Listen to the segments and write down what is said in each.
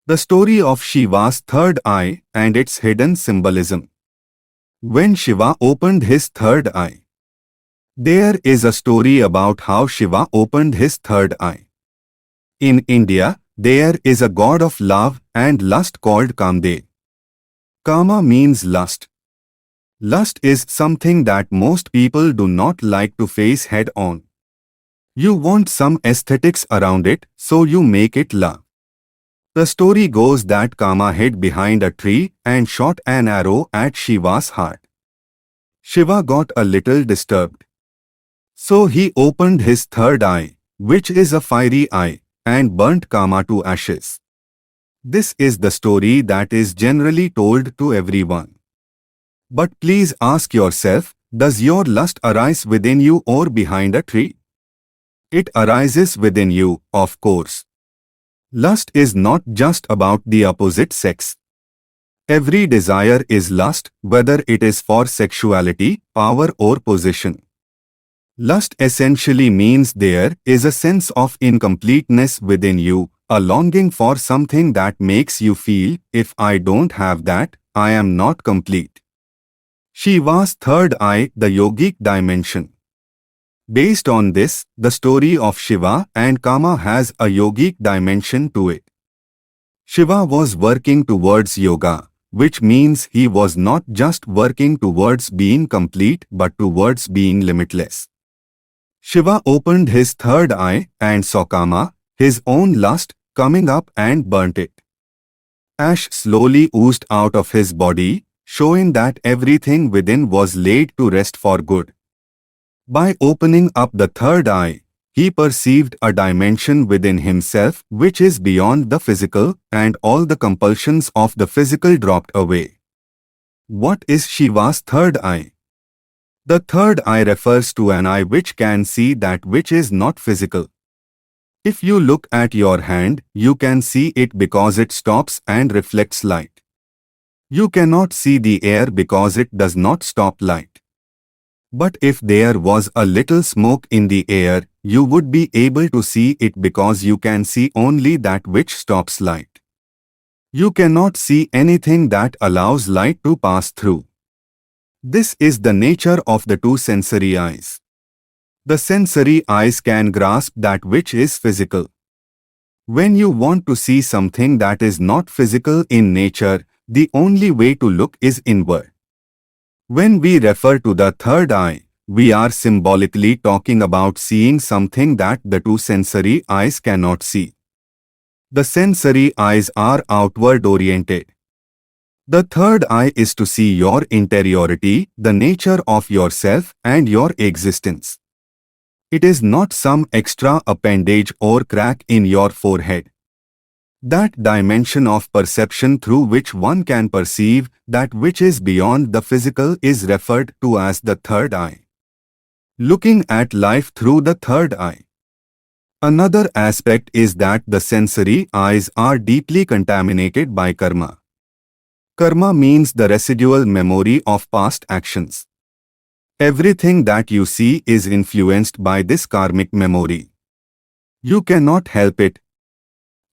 The story of Shiva's third eye and its hidden symbolism. When Shiva opened his third eye. There is a story about how Shiva opened his third eye. In India, there is a god of love and lust called Kamdev. Kama means lust. Lust is something that most people do not like to face head on. You want some aesthetics around it, so you make it love. The story goes that Kama hid behind a tree and shot an arrow at Shiva's heart. Shiva got a little disturbed. So he opened his third eye, which is a fiery eye, and burnt Kama to ashes. This is the story that is generally told to everyone. But please ask yourself, does your lust arise within you or behind a tree? It arises within you, of course. Lust is not just about the opposite sex. Every desire is lust, whether it is for sexuality, power or position. Lust essentially means there is a sense of incompleteness within you, a longing for something that makes you feel, if I don't have that, I am not complete. Shiva's third eye, the yogic dimension. Based on this, the story of Shiva and Kama has a yogic dimension to it. Shiva was working towards yoga, which means he was not just working towards being complete but towards being limitless. Shiva opened his third eye and saw Kama, his own lust, coming up and burnt it. Ash slowly oozed out of his body, showing that everything within was laid to rest for good. By opening up the third eye, he perceived a dimension within himself which is beyond the physical, and all the compulsions of the physical dropped away. What is Shiva's third eye? The third eye refers to an eye which can see that which is not physical. If you look at your hand, you can see it because it stops and reflects light. You cannot see the air because it does not stop light. But if there was a little smoke in the air, you would be able to see it because you can see only that which stops light. You cannot see anything that allows light to pass through. This is the nature of the two sensory eyes. The sensory eyes can grasp that which is physical. When you want to see something that is not physical in nature, the only way to look is inward. When we refer to the third eye, we are symbolically talking about seeing something that the two sensory eyes cannot see. The sensory eyes are outward oriented. The third eye is to see your interiority, the nature of yourself and your existence. It is not some extra appendage or crack in your forehead. That dimension of perception through which one can perceive that which is beyond the physical is referred to as the third eye. Looking at life through the third eye. Another aspect is that the sensory eyes are deeply contaminated by karma. Karma means the residual memory of past actions. Everything that you see is influenced by this karmic memory. You cannot help it.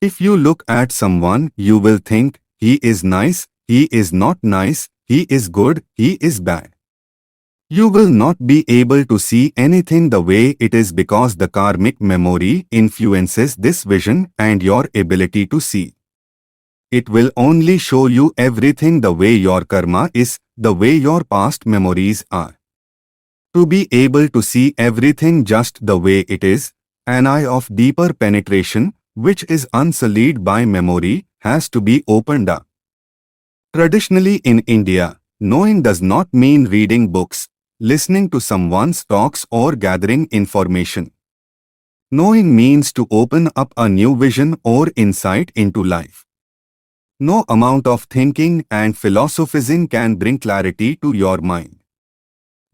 If you look at someone, you will think, he is nice, he is not nice, he is good, he is bad. You will not be able to see anything the way it is because the karmic memory influences this vision and your ability to see. It will only show you everything the way your karma is, the way your past memories are. To be able to see everything just the way it is, an eye of deeper penetration, which is unsullied by memory, has to be opened up. Traditionally in India, knowing does not mean reading books, listening to someone's talks or gathering information. Knowing means to open up a new vision or insight into life. No amount of thinking and philosophizing can bring clarity to your mind.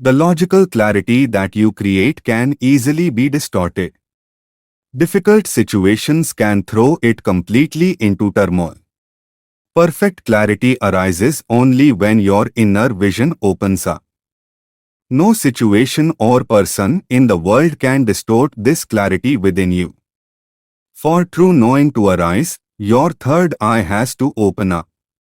The logical clarity that you create can easily be distorted. Difficult situations can throw it completely into turmoil. Perfect clarity arises only when your inner vision opens up. No situation or person in the world can distort this clarity within you. For true knowing to arise, Your third eye has to open up.